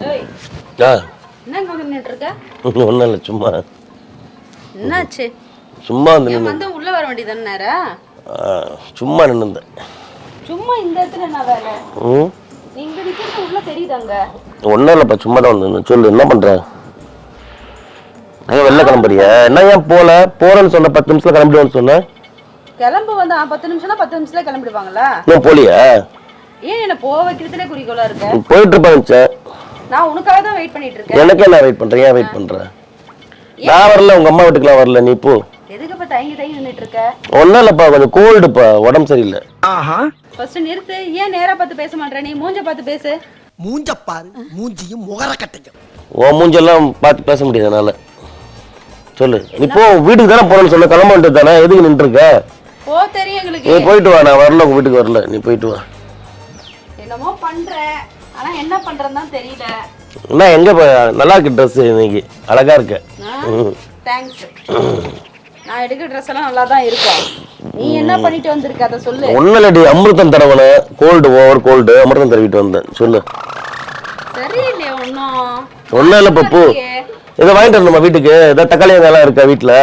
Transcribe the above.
ஏய் ஆ என்னங்க நின்னுட்டு இருக்க? ஒன்றும் இல்லை சும்மா என்னாச்சு? சும்மா வந்து ஏன் நின்று வந்து உள்ள வர வேண்டியதானே நேரா? சும்மா நின்றுந்தேன். சும்மா இந்த இடத்துல என்ன வேலை? ம் நீங்க நிக்கிறது உள்ள தெரியுதாங்க? ஒன்றும் இல்லைப்பா சும்மா தான் வந்து சொல்லு என்ன பண்ணுற? ஏன் வெளில கிளம்புறியா? என்ன ஏன் போகிறேன்னு சொன்ன 10 நிமிஷத்தில் கிளம்பிடுவேன்னு சொன்னேன். கிளம்பு வந்து 10 நிமிஷம்னா 10 நிமிஷத்துல கிளம்பிடுவாங்களா? இன்னும் போலியா? ஏன் என்ன போக வைக்கிறதுலே குறிக்கோளா இருக்க? போயிட்டு இருப்பேன். நான் உனக்காக தான் வெயிட் பண்ணிட்டு இருக்கேன். எனக்கே நான் வெயிட் பண்ணுறேன். ஏன் வெயிட் பண்ணுறேன்? நான் வரல, உங்கள் அம்மா வீட்டுக்குலாம் வரல. நீ போ. எதுக்கு இப்ப தயங்கி தயங்கி நின்னுட்டு இருக்க? ஒன்றும் இல்லைப்பா, கொஞ்சம் கோல்டுப்பா, உடம்பு சரியில்லை. ஃபர்ஸ்ட் நிறுத்து. ஏன் நேரா பார்த்து பேச மாட்டற? நீ மூஞ்ச பார்த்து பேசு. மூஞ்ச பாரு, மூஞ்சியும் முகர கட்டையும். உன் மூஞ்செல்லாம் பார்த்து பேச முடியாது என்னால். சொல்லு, நீ போ. வீட்டுக்கு தானே போகிறேன்னு சொல்ல, கிளம்ப வேண்டியது தானே. எதுக்கு நின்றுருக்க? போ தெரியும் எங்களுக்கு. நீ போயிட்டு வா. நான் வரல, உங்கள் வீட்டுக்கு வரல. நீ போயிட்டு வா. என்னமோ பண்ற, ஆனா என்ன பண்றதுன்னு தான் தெரியல. என்ன எங்கே நல்லா இருக்கு ட்ரெஸ் இன்னைக்கு, அழகா இருக்கு. தேங்க்ஸ். நான் எடுக்கிற ட்ரெஸ் எல்லாம் நல்லா தான் இருக்கும். நீ என்ன பண்ணிட்டு வந்திருக்க அதை சொல்லு. ஒன்றும் இல்லடி, அமிர்தம் தடவன கோல்டு, ஓவர் கோல்டு, அமிர்தம் தடவிட்டு வந்தேன். சொல்லு. சரியில்லையே ஒன்றும். ஒன்றும் இல்லை பப்பு. இதை வாங்கிட்டு வரணுமா வீட்டுக்கு? ஏதாவது தக்காளி வெங்காயம் இருக்கா வீட்டில்?